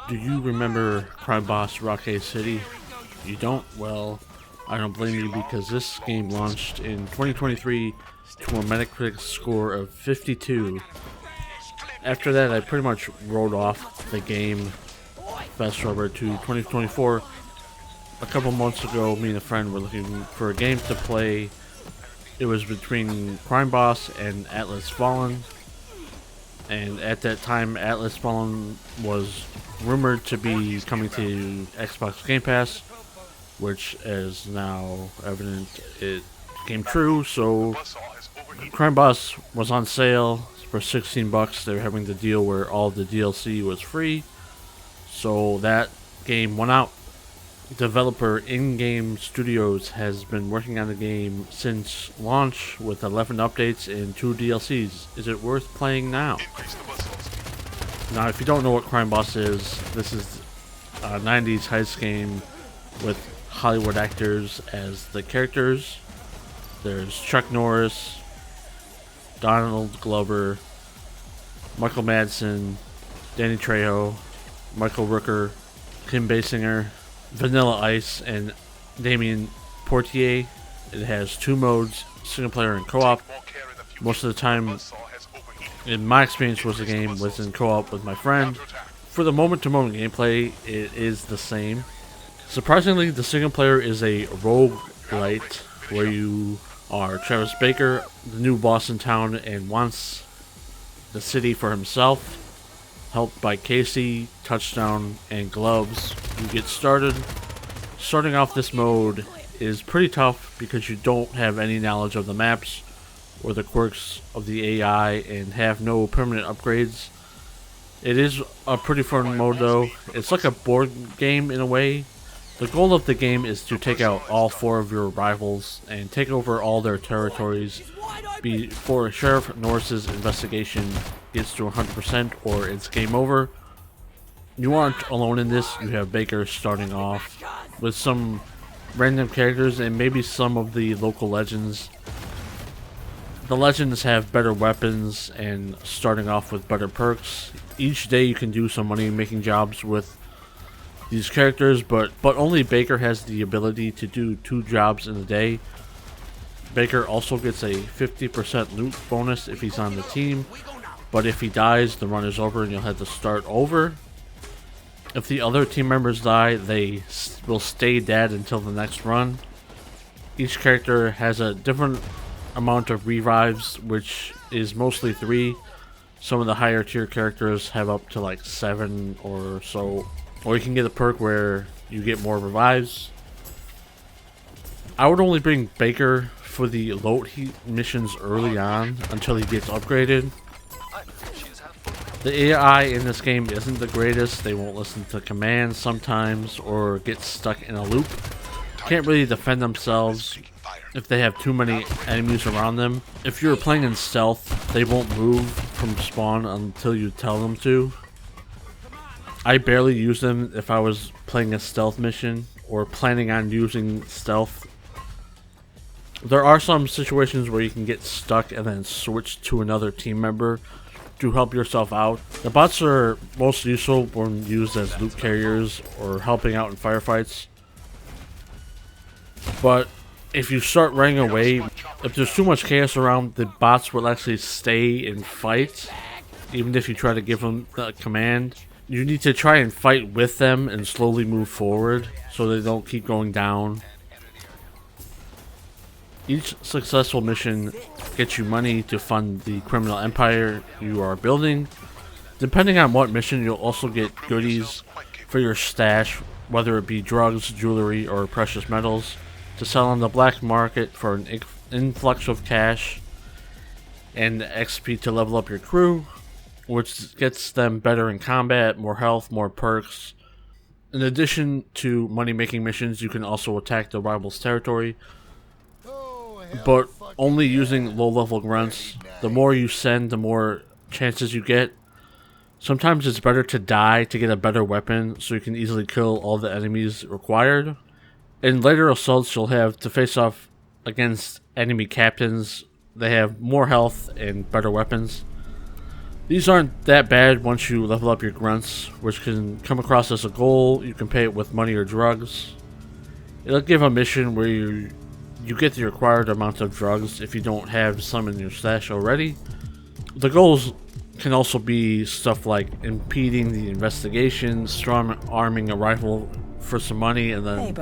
Do you remember Crime Boss Rockay City? You don't? Well, I don't blame you because this game launched in 2023 to a Metacritic score of 52. After that, I pretty much wrote off the game. Fast forward to 2024. A couple months ago, me and a friend were looking for a game to play. It was between Crime Boss and Atlas Fallen. And at that time, Atlas Fallen was rumored to be coming to Xbox Game Pass, which is now evident it came true. So Crime Boss was on sale for 16 bucks. They were having the deal where all the DLC was free. So that game went out. Developer InGame Studios has been working on the game since launch with 11 updates and 2 DLCs. Is it worth playing now? Now, if you don't know what Crime Boss is, this is a 90s heist game with Hollywood actors as the characters. There's Chuck Norris, Donald Glover, Michael Madsen, Danny Trejo, Michael Rooker, Kim Basinger, Vanilla Ice, and Damien Portier. It has 2 modes, single player and co-op. Most of the time, in my experience with the game, was in co-op with my friend. For the moment-to-moment gameplay, it is the same. Surprisingly, the single player is a roguelite, where you are Travis Baker, the new boss in town, and wants the city for himself. Helped by Casey, Touchdown, and Gloves. You get started. Starting off this mode is pretty tough because you don't have any knowledge of the maps or the quirks of the AI and have no permanent upgrades. It is a pretty fun mode though. It's like a board game in a way. The goal of the game is to take out all 4 of your rivals and take over all their territories before Sheriff Norris's investigation gets to 100% or it's game over. You aren't alone in this. You have Baker starting off with some random characters and maybe some of the local legends. The legends have better weapons and starting off with better perks. Each day you can do some money making jobs with these characters, but only Baker has the ability to do 2 jobs in a day. Baker also gets a 50% loot bonus if he's on the team, but if he dies, the run is over and you'll have to start over. If the other team members die, they will stay dead until the next run. Each character has a different amount of revives, which is mostly 3. Some of the higher tier characters have up to like 7 or so. Or you can get a perk where you get more revives. I would only bring Baker for the load heat missions early on until he gets upgraded. The AI in this game isn't the greatest. They won't listen to commands sometimes or get stuck in a loop. Can't really defend themselves if they have too many enemies around them. If you're playing in stealth, they won't move from spawn until you tell them to. I barely use them if I was playing a stealth mission or planning on using stealth. There are some situations where you can get stuck and then switch to another team member to help yourself out. The bots are most useful when used as loot carriers or helping out in firefights. But if you start running away, if there's too much chaos around, the bots will actually stay and fight, even if you try to give them a command. You need to try and fight with them and slowly move forward so they don't keep going down. Each successful mission gets you money to fund the criminal empire you are building. Depending on what mission, you'll also get goodies for your stash, whether it be drugs, jewelry, or precious metals, to sell on the black market for an influx of cash, and XP to level up your crew, which gets them better in combat, more health, more perks. In addition to money-making missions, you can also attack the rival's territory, but only using low-level grunts. The more you send, the more chances you get. Sometimes it's better to die to get a better weapon so you can easily kill all the enemies required. In later assaults, you'll have to face off against enemy captains. They have more health and better weapons. These aren't that bad once you level up your grunts, which can come across as a goal. You can pay it with money or drugs. It'll give a mission where you get the required amount of drugs if you don't have some in your stash already. The goals can also be stuff like impeding the investigation, strong arming a rifle for some money, and then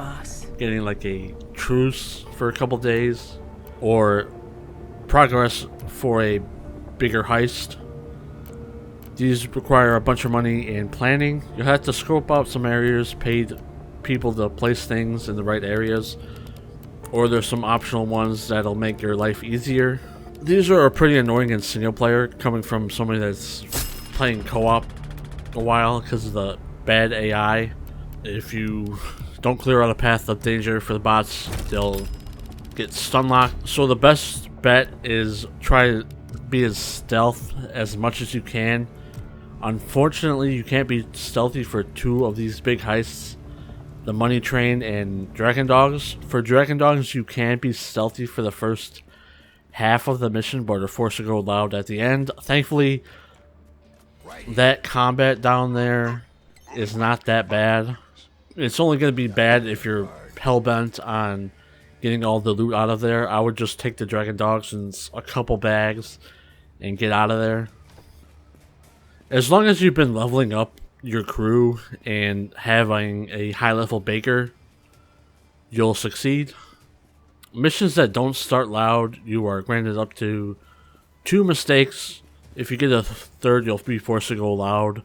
getting like a truce for a couple days, or progress for a bigger heist. These require a bunch of money and planning. You'll have to scope out some areas, pay people to place things in the right areas, or there's some optional ones that'll make your life easier. These are pretty annoying in single player, coming from somebody that's playing co-op a while because of the bad AI. If you don't clear out a path of danger for the bots, they'll get stun locked. So the best bet is try to be as stealth as much as you can. Unfortunately, you can't be stealthy for two of these big heists, the Money Train and Dragon Dogs. For Dragon Dogs, you can be stealthy for the first half of the mission, but are forced to go loud at the end. Thankfully, that combat down there is not that bad. It's only going to be bad if you're hellbent on getting all the loot out of there. I would just take the Dragon Dogs and a couple bags and get out of there. As long as you've been leveling up your crew and having a high level baker, you'll succeed. Missions that don't start loud, you are granted up to 2 mistakes. If you get a third, you'll be forced to go loud.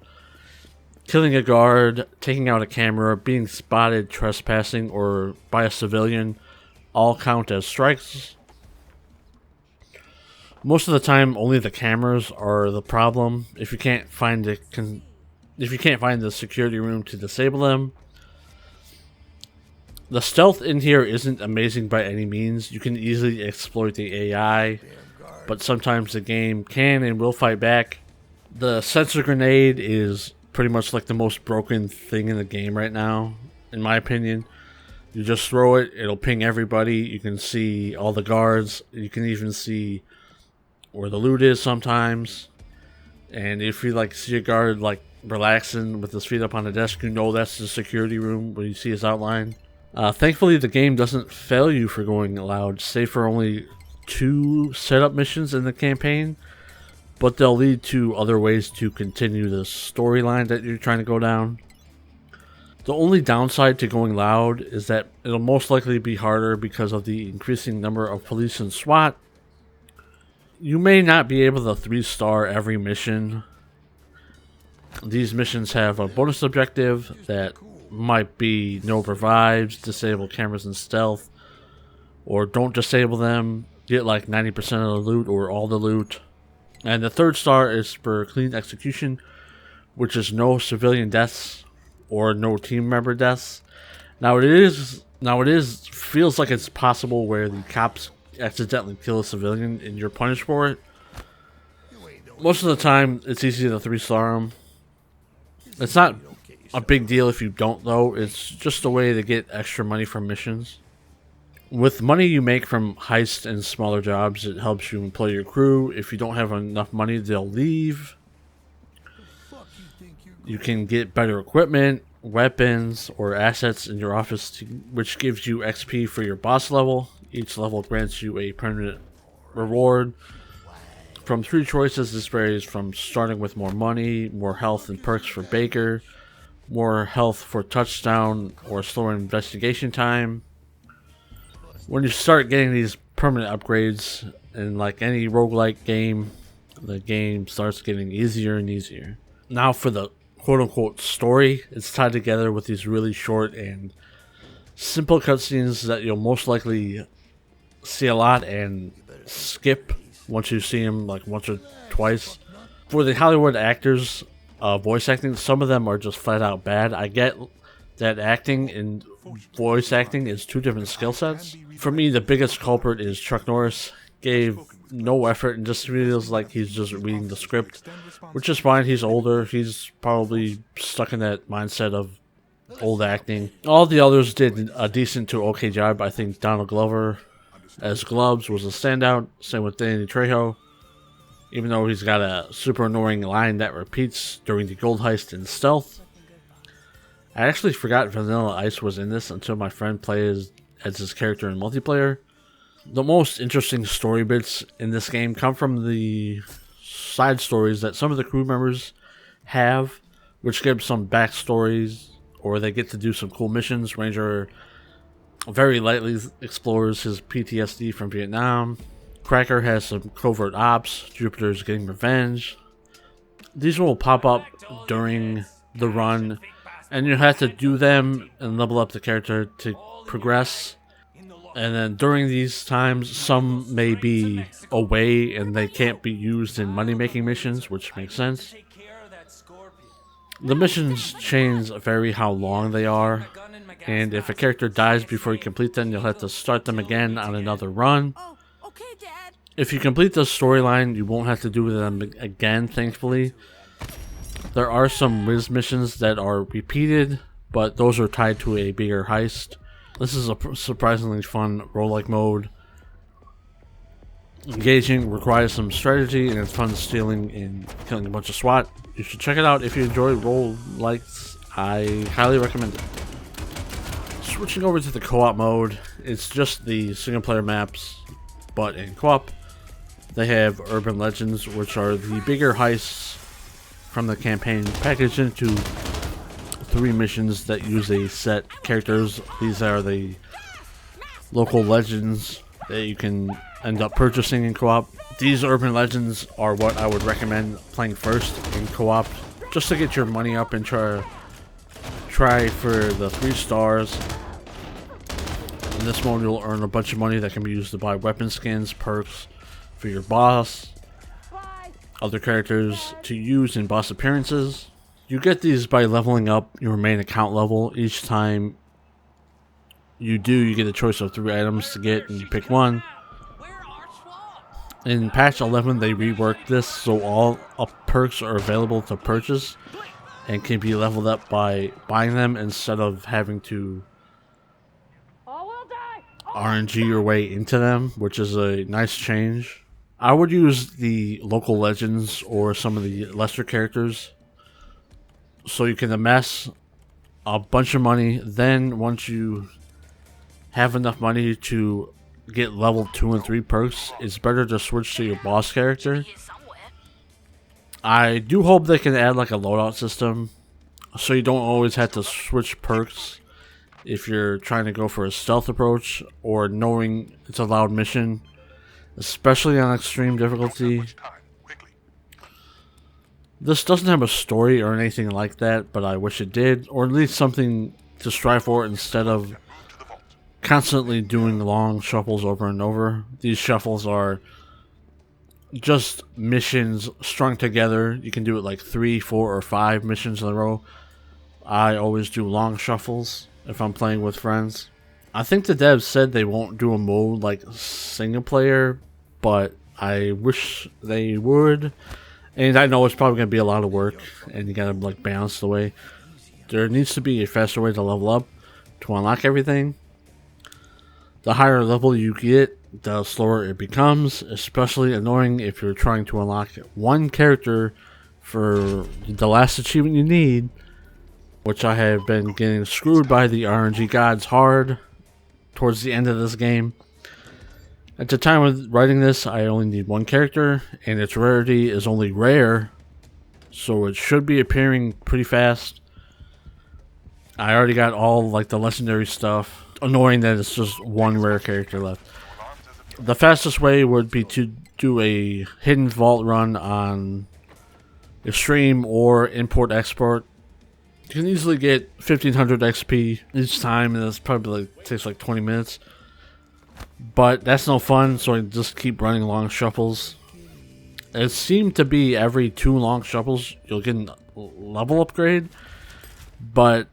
Killing a guard, taking out a camera, being spotted trespassing or by a civilian all count as strikes. Most of the time, only the cameras are the problem. If you can't find the security room to disable them. The stealth in here isn't amazing by any means. You can easily exploit the AI, but sometimes the game can and will fight back. The sensor grenade is pretty much like the most broken thing in the game right now, in my opinion. You just throw it, it'll ping everybody. You can see all the guards. You can even see where the loot is sometimes. And if you like see a guard like relaxing with his feet up on the desk, you know that's the security room when you see his outline. Thankfully, the game doesn't fail you for going loud, save for only 2 setup missions in the campaign, but they'll lead to other ways to continue the storyline that you're trying to go down. The only downside to going loud is that it'll most likely be harder because of the increasing number of police and SWAT. You may not be able to 3-star every mission. These missions have a bonus objective that might be no revives, disable cameras and stealth, or don't disable them, get like 90% of the loot or all the loot. And the 3rd star is for clean execution, which is no civilian deaths or no team member deaths. Now it feels like it's possible where the cops accidentally kill a civilian and you're punished for it. Most of the time, it's easy to 3-star them. It's not a big deal if you don't, though. It's just a way to get extra money from missions. With money you make from heists and smaller jobs, it helps you employ your crew. If you don't have enough money, they'll leave. You can get better equipment, weapons, or assets in your office, which gives you XP for your boss level. Each level grants you a permanent reward. From 3 choices, this varies from starting with more money, more health and perks for Baker, more health for touchdown, or slower investigation time. When you start getting these permanent upgrades, in like any roguelite game, the game starts getting easier and easier. Now for the quote-unquote story, it's tied together with these really short and simple cutscenes that you'll most likely see a lot and skip once you see them like once or twice. For the Hollywood actors, voice acting, some of them are just flat out bad. I get that acting and voice acting is 2 different skill sets. For me, the biggest culprit is Chuck Norris. Gave no effort and just feels like he's just reading the script, which is fine. He's older. He's probably stuck in that mindset of old acting. All the others did a decent to okay job. I think Donald Glover as Gloves was a standout. Same with Danny Trejo. even though he's got a super annoying line that repeats during the gold heist and stealth. I actually forgot Vanilla Ice was in this until my friend plays as his character in multiplayer. The most interesting story bits in this game come from the side stories that some of the crew members have, which give some backstories, or they get to do some cool missions. Ranger very lightly explores his PTSD from Vietnam. Cracker has some covert ops. Jupiter's getting revenge. These will pop up during the run, and you have to do them and level up the character to progress. And then during these times, some may be away and they can't be used in money-making missions, which makes sense. The missions chains vary how long they are, and if a character dies before you complete them, you'll have to start them again on another run. If you complete the storyline, you won't have to do them again, thankfully. There are some Wiz missions that are repeated, but those are tied to a bigger heist. This is a surprisingly fun roguelike mode. Engaging, requires some strategy, and it's fun stealing and killing a bunch of SWAT. You should check it out if you enjoy roguelikes. I highly recommend it. Switching over to the co-op mode, it's just the single player maps, but in co-op. They have Urban Legends, which are the bigger heists from the campaign packaged into 3 missions that use a set characters. These are the local legends that you can end up purchasing in co-op. These Urban Legends are what I would recommend playing first in co-op, just to get your money up and try for the 3 stars. In this mode, you'll earn a bunch of money that can be used to buy weapon skins, perks for your boss, other characters to use in boss appearances. You get these by leveling up your main account level. Each time you do, you get a choice of 3 items to get, and you pick one. In patch 11, they reworked this so all perks are available to purchase and can be leveled up by buying them instead of having to RNG your way into them, which is a nice change. I would use the local legends or some of the lesser characters so you can amass a bunch of money. Then once you have enough money to get level 2 and 3 perks, it's better to switch to your boss character. I do hope they can add like a loadout system so you don't always have to switch perks if you're trying to go for a stealth approach or knowing it's a loud mission, especially on extreme difficulty. This doesn't have a story or anything like that, but I wish it did, or at least something to strive for instead of constantly doing long shuffles over and over. These shuffles are just missions strung together. You can do it like 3, 4, or 5 missions in a row. I always do long shuffles if I'm playing with friends. I think the devs said they won't do a mode like single player, but I wish they would. And I know it's probably going to be a lot of work, and you gotta like balance the way. There needs to be a faster way to level up to unlock everything. The higher level you get, the slower it becomes, especially annoying if you're trying to unlock one character for the last achievement you need, which I have been getting screwed by the RNG gods hard towards the end of this game. At the time of writing this, I only need one character, and its rarity is only rare, so it should be appearing pretty fast. I already got all like the legendary stuff. Annoying that it's just one rare character left. The fastest way would be to do a hidden vault run on Extreme or Import Export. You can easily get 1500 XP each time, and it's probably takes like 20 minutes. But that's no fun, so I just keep running long shuffles. It seemed to be every 2 long shuffles you'll get a level upgrade, but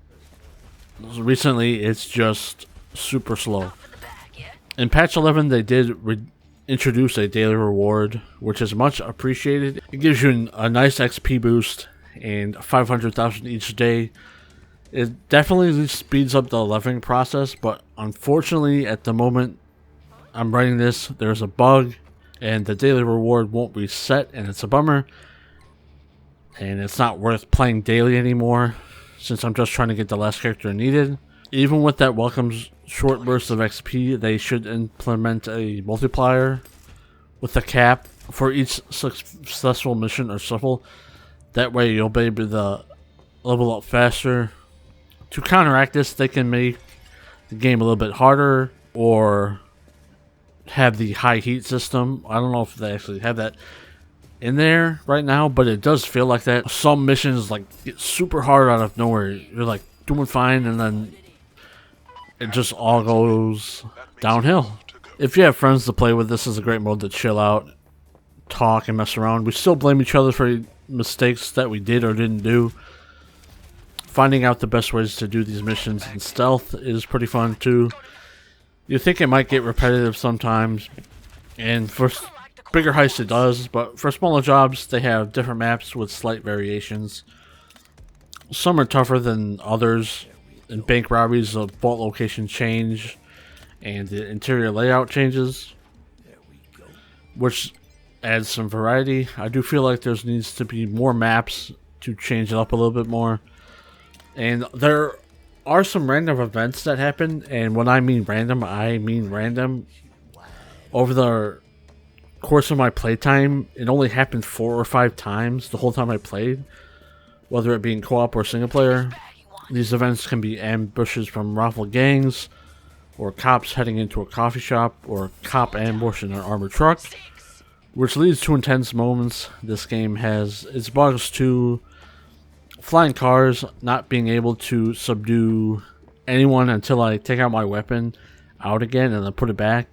recently it's just super slow. In patch 11, they did introduce a daily reward, which is much appreciated. It gives you a nice XP boost and 500,000 each day. It definitely speeds up the leveling process, but unfortunately at the moment I'm writing this, there's a bug and the daily reward won't reset, and it's a bummer. And it's not worth playing daily anymore, since I'm just trying to get the last character needed. Even with that welcome short burst of XP, they should implement a multiplier with a cap for each successful mission or shuffle. That way you'll be able to level up faster. To counteract this, they can make the game a little bit harder or have the high heat system. I don't know if they actually have that in there right now, but it does feel like that. Some missions like get super hard out of nowhere. You're like doing fine, and then it just all goes downhill. If you have friends to play with, this is a great mode to chill out, talk, and mess around. We still blame each other for mistakes that we did or didn't do. Finding out the best ways to do these missions in stealth is pretty fun too. You think it might get repetitive sometimes, and for bigger heists it does, but for smaller jobs they have different maps with slight variations. Some are tougher than others. In bank robberies, the vault location change and the interior layout changes, which adds some variety. I do feel like there needs to be more maps to change it up a little bit more. And there are some random events that happen, and when I mean random, I mean random. Over the course of my playtime, it only happened 4 or 5 times the whole time I played, whether it be in co-op or single player. These events can be ambushes from rival gangs, or cops heading into a coffee shop, or a cop ambush in an armored truck, which leads to intense moments. This game has its bugs too. Flying cars, not being able to subdue anyone until I take out my weapon out again and then put it back.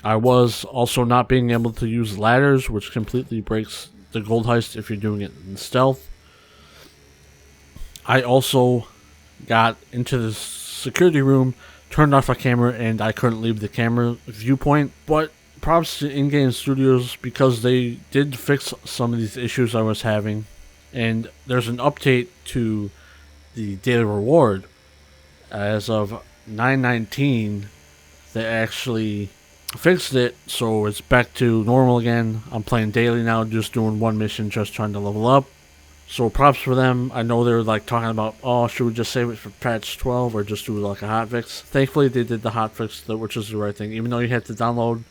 I was also not being able to use ladders, which completely breaks the gold heist if you're doing it in stealth. I also got into the security room, turned off my camera, and I couldn't leave the camera viewpoint. But props to InGame Studios, because they did fix some of these issues I was having. And there's an update to the daily reward. As of 9/19, they actually fixed it, so it's back to normal again. I'm playing daily now, just doing one mission, just trying to level up. So props for them. I know they were like talking about, oh, should we just save it for patch 12 or just do like a hotfix? Thankfully, they did the hotfix, which is the right thing. Even though you had to download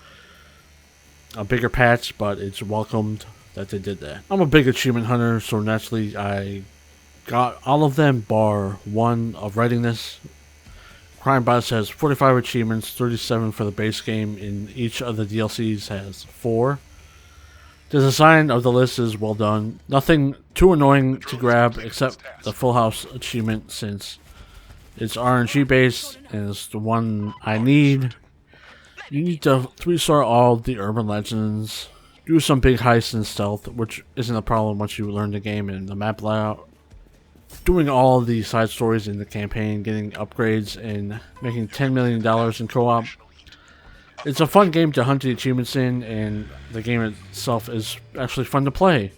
a bigger patch, but it's welcomed that they did that. I'm a big achievement hunter, so naturally I got all of them bar one of writing this. Crime Boss has 45 achievements, 37 for the base game, and each of the DLCs has 4. The design of the list is well done. Nothing too annoying to grab except the Full House achievement, since it's RNG based and it's the one I need. You need to 3-star all the urban legends, do some big heists in stealth, which isn't a problem once you learn the game and the map layout. Doing all the side stories in the campaign, getting upgrades, and making $10 million in co-op. It's a fun game to hunt the achievements in, and the game itself is actually fun to play.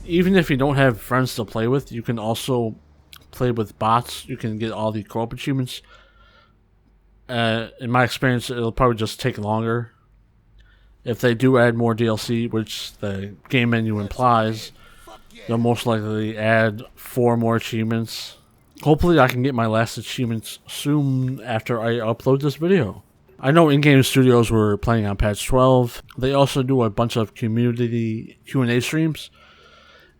Even if you don't have friends to play with, you can also play with bots. You can get all the co-op achievements. In my experience, it'll probably just take longer. If they do add more DLC, which the game menu implies, they'll most likely add 4 more achievements. Hopefully I can get my last achievements soon after I upload this video. I know InGame Studios were planning on patch 12. They also do a bunch of community Q&A streams.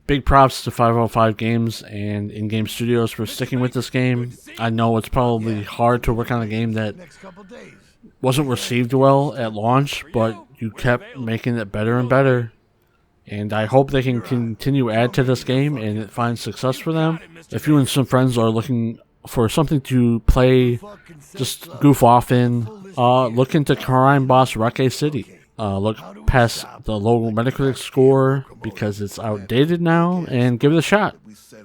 Big props to 505 Games and InGame Studios for sticking with this game. I know it's probably hard to work on a game that wasn't received well at launch, but you kept making it better and better. And I hope they can continue add to this game and it finds success for them. If you and some friends are looking for something to play, just goof off in, look into Crime Boss Rockay City. Look past the low Metacritic score because it's outdated now, and give it a shot.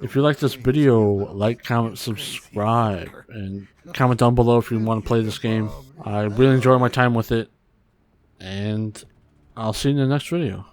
If you like this video, like, comment, subscribe, and comment down below if you want to play this game. I really enjoy my time with it, and I'll see you in the next video.